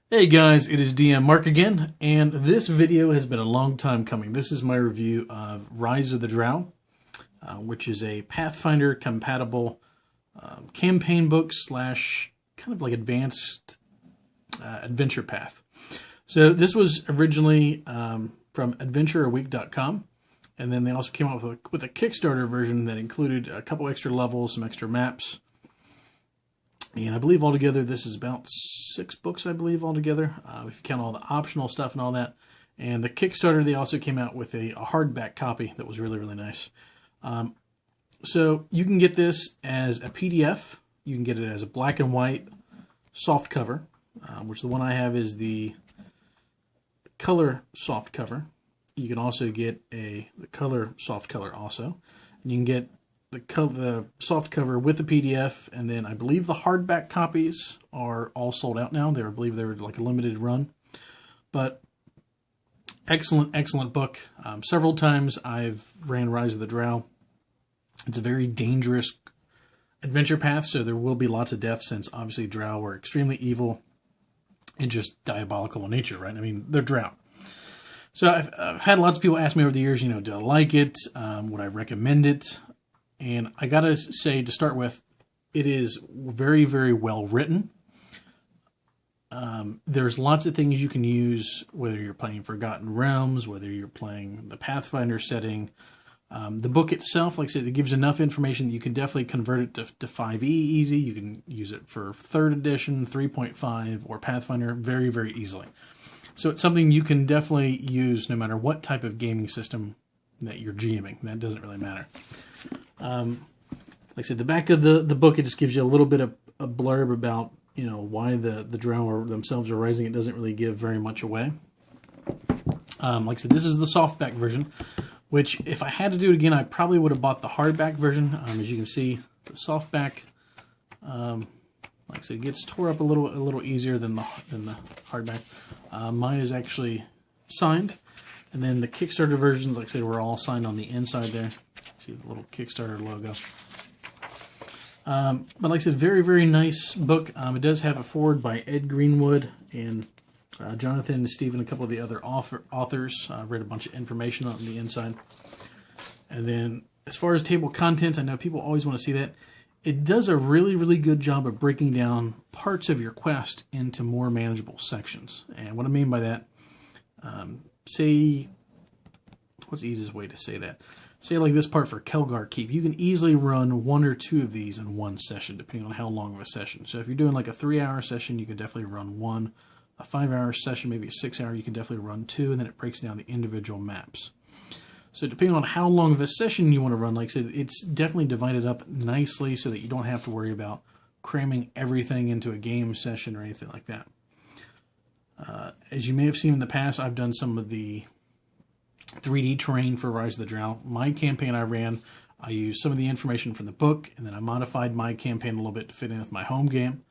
Hey guys, it is DM Mark again, and this video has been a long time coming. This is my review of Rise of the Drow, which is a Pathfinder compatible campaign book slash kind of like advanced adventure path. So this was originally from adventureaweek.com, and then they also came out with a Kickstarter version that included a couple extra levels, some extra maps. And I believe altogether this is about 6 books, I believe, altogether, if you count all the optional stuff and all that. And the Kickstarter, they also came out with a hardback copy that was really, really nice. So you can get this as a PDF. You can get it as a black and white soft cover, which the one I have is the color soft cover. You can also get the color soft cover also. And you can get the soft cover with the PDF, and then I believe the hardback copies are all sold out now. I believe they were like a limited run, but excellent book. Several times I've ran Rise of the Drow. It's a very dangerous adventure path, so there will be lots of death, since obviously Drow are extremely evil and just diabolical in nature, right? I mean, they're Drow. So I've had lots of people ask me over the years, do I like it? Would I recommend it? And I gotta say, to start with, it is very, very well written. There's lots of things you can use, whether you're playing Forgotten Realms, whether you're playing the Pathfinder setting. The book itself, like I said, it gives enough information that you can definitely convert it to 5e easy. You can use it for 3rd edition, 3.5, or Pathfinder very, very easily. So it's something you can definitely use no matter what type of gaming system that you're GMing. That doesn't really matter. Like I said, the back of the book, it just gives you a little bit of a blurb about, why the Drow themselves are rising. It doesn't really give very much away. Like I said, this is the softback version, which if I had to do it again, I probably would have bought the hardback version. As you can see, the softback, like I said, it gets tore up a little easier than the hardback. Mine is actually signed. And then the Kickstarter versions, like I said, were all signed on the inside there. See the little Kickstarter logo. But like I said, very, very nice book. It does have a foreword by Ed Greenwood and Jonathan and Stephen, a couple of the other authors. Read a bunch of information on the inside. And then as far as table contents, I know people always want to see that. It does a really, really good job of breaking down parts of your quest into more manageable sections. And what I mean by that, say, what's the easiest way to say that? Say like this part for Kelgar Keep. You can easily run 1 or 2 of these in one session, depending on how long of a session. So if you're doing like a 3-hour session, you can definitely run 1. A 5-hour session, maybe a 6-hour, you can definitely run 2, and then it breaks down the individual maps. So depending on how long of a session you want to run, like I said, it's definitely divided up nicely so that you don't have to worry about cramming everything into a game session or anything like that. As you may have seen in the past, I've done some of the 3D terrain for Rise of the Drow. My campaign I ran, I used some of the information from the book, and then I modified my campaign a little bit to fit in with my home game.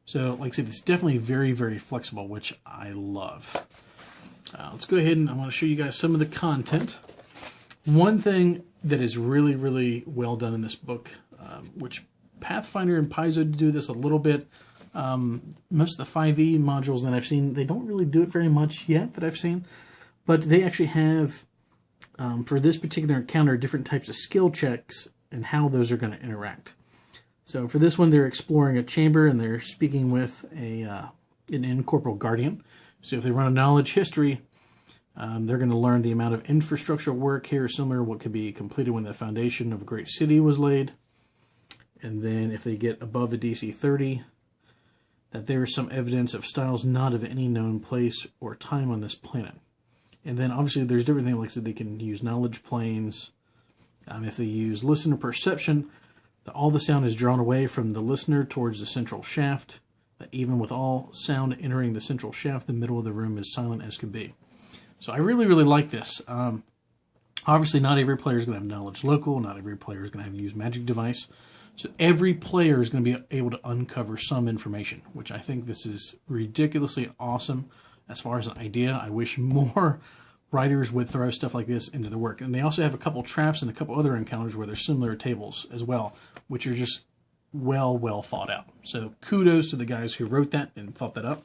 So, like I said, it's definitely very, very flexible, which I love. Let's go ahead and I want to show you guys some of the content. One thing that is really, really well done in this book, which Pathfinder and Paizo do this a little bit. Most of the 5e modules that I've seen, they don't really do it very much yet that I've seen. But they actually have, for this particular encounter, different types of skill checks and how those are going to interact. So for this one, they're exploring a chamber and they're speaking with an incorporeal guardian. So if they run a knowledge history, they're going to learn the amount of infrastructure work here, similar to what could be completed when the foundation of a great city was laid. And then if they get above a DC 30, that there is some evidence of styles not of any known place or time on this planet. And then obviously there's different things, like I said, they can use knowledge planes. If they use listener perception, all the sound is drawn away from the listener towards the central shaft. That even with all sound entering the central shaft, the middle of the room is silent as could be. So I really, really like this. Obviously not every player is going to have knowledge local. Not every player is going to have to use magic device. So every player is going to be able to uncover some information, which I think this is ridiculously awesome. As far as an idea, I wish more writers would throw stuff like this into the work. And they also have a couple traps and a couple other encounters where there's similar tables as well, which are just well thought out. So kudos to the guys who wrote that and thought that up.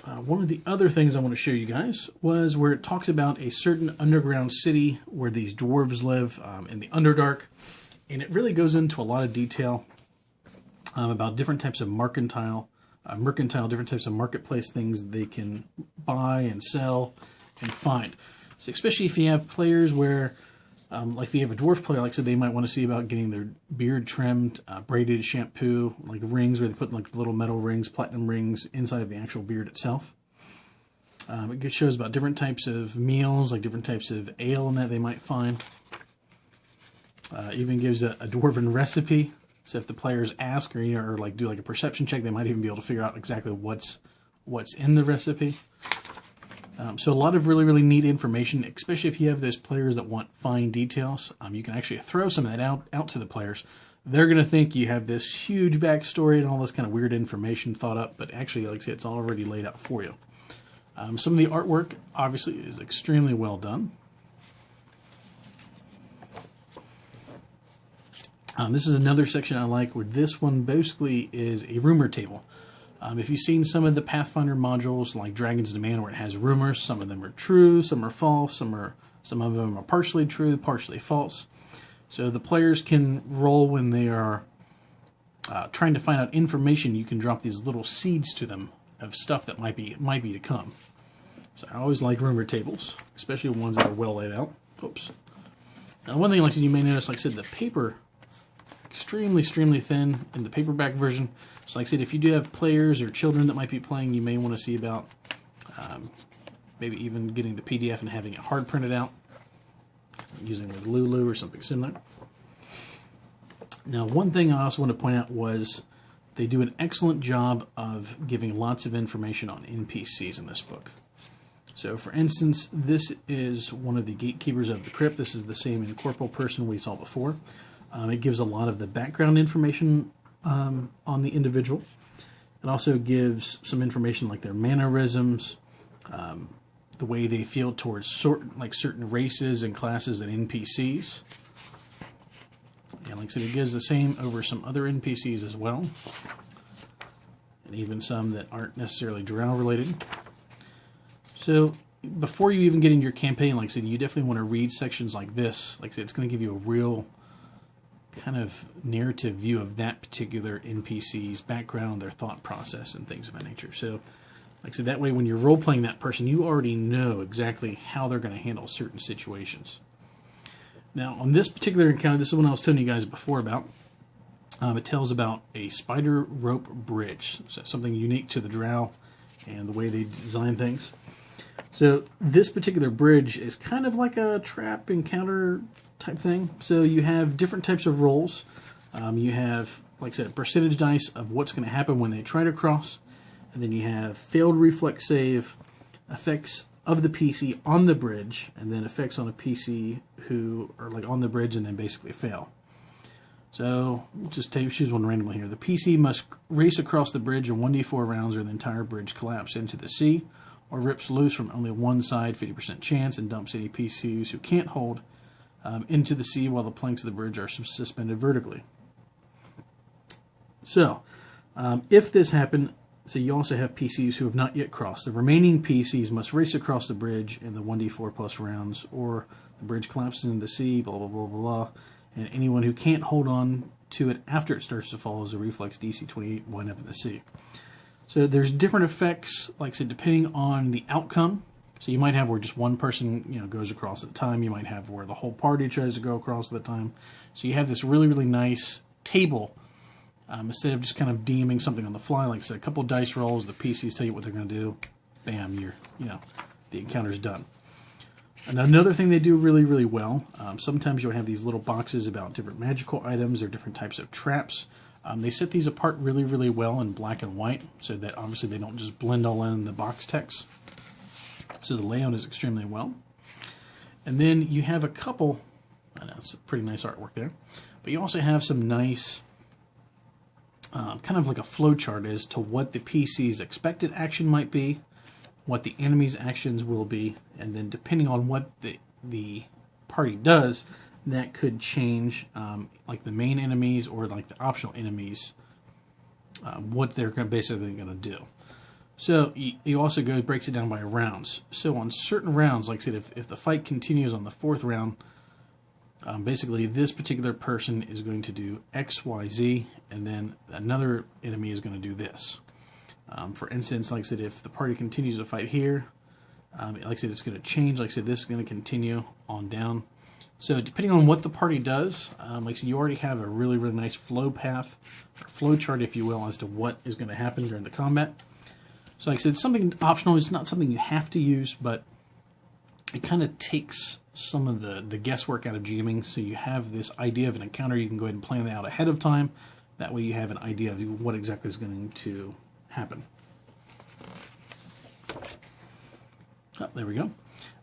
One of the other things I want to show you guys was where it talks about a certain underground city where these dwarves live in the Underdark. And it really goes into a lot of detail about different types of mercantile, different types of marketplace things they can buy and sell and find. So especially if you have players where, like if you have a dwarf player, like I said, they might want to see about getting their beard trimmed, braided, shampoo, like rings where they put like the little metal rings, platinum rings inside of the actual beard itself. It shows about different types of meals, like different types of ale and that they might find. Even gives a dwarven recipe. So if the players ask or like do like a perception check, they might even be able to figure out exactly what's in the recipe. So a lot of really neat information, especially if you have those players that want fine details. You can actually throw some of that out to the players. They're going to think you have this huge backstory and all this kind of weird information thought up, but actually, like I said, it's already laid out for you. Some of the artwork, obviously, is extremely well done. This is another section I like, where this one basically is a rumor table. If you've seen some of the Pathfinder modules, like Dragon's Demand, where it has rumors, some of them are true, some are false, some of them are partially true, partially false. So the players can roll when they are trying to find out information. You can drop these little seeds to them of stuff that might be to come. So I always like rumor tables, especially ones that are well laid out. Oops. Now one thing, like you may notice, like I said, the paper extremely thin in the paperback version. So like I said, if you do have players or children that might be playing, you may want to see about maybe even getting the PDF and having it hard printed out using like Lulu or something similar. Now one thing I also want to point out was they do an excellent job of giving lots of information on NPCs in this book. So for instance, this is one of the gatekeepers of the crypt. This is the same incorporeal person we saw before. It gives a lot of the background information on the individual. It also gives some information like their mannerisms, the way they feel towards certain races and classes and NPCs. And like I said, it gives the same over some other NPCs as well, and even some that aren't necessarily Drow related. So before you even get into your campaign, like I said, you definitely want to read sections like this. Like I said, it's going to give you a real kind of narrative view of that particular NPC's background, their thought process, and things of that nature. So, like I said, that way when you're role-playing that person, you already know exactly how they're going to handle certain situations. Now, on this particular encounter, this is one I was telling you guys before about. It tells about a spider rope bridge, so something unique to the Drow and the way they design things. So this particular bridge is kind of like a trap encounter type thing. So you have different types of rolls. You have, like I said, a percentage dice of what's going to happen when they try to cross. And then you have failed reflex save, effects of the PC on the bridge, and then effects on a PC who are like on the bridge and then basically fail. So just choose one randomly here. The PC must race across the bridge in 1d4 rounds or the entire bridge collapse into the sea, or rips loose from only one side, 50% chance, and dumps any PCs who can't hold into the sea while the planks of the bridge are suspended vertically. So, if this happened, so you also have PCs who have not yet crossed. The remaining PCs must race across the bridge in the 1d4 plus rounds, or the bridge collapses into the sea, blah, blah, blah, blah, blah. And anyone who can't hold on to it after it starts to fall is a reflex DC 28, wind up in the sea. So there's different effects, like I said, depending on the outcome. So you might have where just one person, goes across at a time. You might have where the whole party tries to go across at a time. So you have this really nice table. Instead of just kind of DMing something on the fly, like I said, a couple dice rolls, the PCs tell you what they're going to do. Bam, the encounter's done. And another thing they do really well, sometimes you'll have these little boxes about different magical items or different types of traps. They set these apart really well in black and white, so that obviously they don't just blend all in the box text. So the layout is extremely well. And then you have a couple, I know it's a pretty nice artwork there, but you also have some nice kind of like a flow chart as to what the PC's expected action might be, what the enemy's actions will be, and then depending on what the party does, that could change like the main enemies or like the optional enemies, what they're basically going to do. So you also breaks it down by rounds. So on certain rounds, like I said, if the fight continues on the 4th round, basically this particular person is going to do X, Y, Z, and then another enemy is going to do this. For instance, like I said, if the party continues to fight here, like I said, it's going to change. Like I said, this is going to continue on down. So depending on what the party does, like I said, you already have a really, really nice flow path, or flow chart, if you will, as to what is going to happen during the combat. So like I said, it's something optional. It's not something you have to use, but it kind of takes some of the guesswork out of GMing. So you have this idea of an encounter. You can go ahead and plan that out ahead of time. That way you have an idea of what exactly is going to happen. Oh, there we go.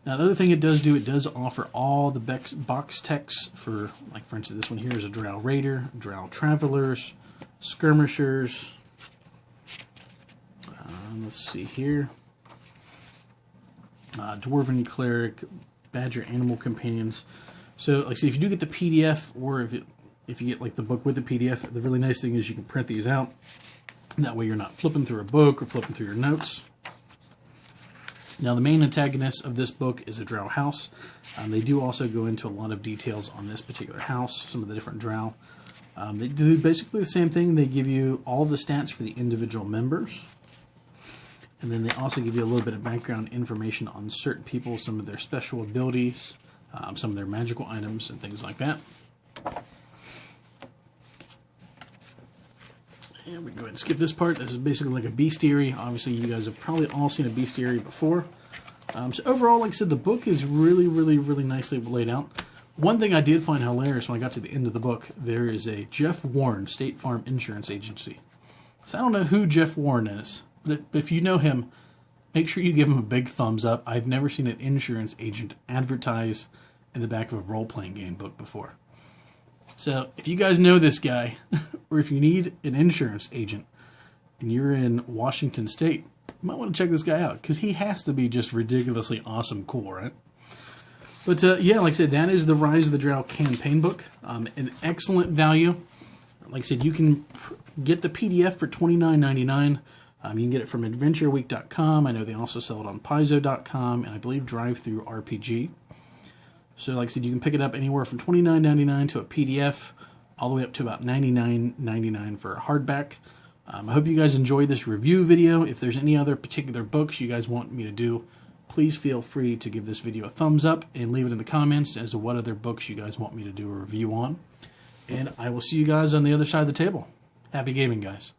Now the other thing it does do, it does offer all the box text for, like for instance, this one here is a Drow Raider, Drow Travelers, Skirmishers. Let's see here. Dwarven Cleric, Badger Animal Companions. So, like I said, if you do get the PDF, or if you get like the book with the PDF, the really nice thing is you can print these out. That way you're not flipping through a book or flipping through your notes. Now, the main antagonist of this book is a Drow house. They do also go into a lot of details on this particular house, some of the different Drow. They do basically the same thing. They give you all the stats for the individual members. And then they also give you a little bit of background information on certain people, some of their special abilities, some of their magical items, and things like that. And we can go ahead and skip this part. This is basically like a bestiary. Obviously, you guys have probably all seen a bestiary before. So overall, like I said, the book is really, really, really nicely laid out. One thing I did find hilarious when I got to the end of the book, there is a Jeff Warren State Farm Insurance Agency. So I don't know who Jeff Warren is. But if you know him, make sure you give him a big thumbs up. I've never seen an insurance agent advertise in the back of a role-playing game book before. So if you guys know this guy, or if you need an insurance agent, and you're in Washington State, you might want to check this guy out, because he has to be just ridiculously awesome cool, right? But yeah, like I said, that is the Rise of the Drow campaign book. An excellent value. Like I said, you can get the PDF for $29.99. You can get it from adventureweek.com. I know they also sell it on paizo.com, and I believe DriveThruRPG. So like I said, you can pick it up anywhere from $29.99 to a PDF, all the way up to about $99.99 for a hardback. I hope you guys enjoyed this review video. If there's any other particular books you guys want me to do, please feel free to give this video a thumbs up and leave it in the comments as to what other books you guys want me to do a review on. And I will see you guys on the other side of the table. Happy gaming, guys.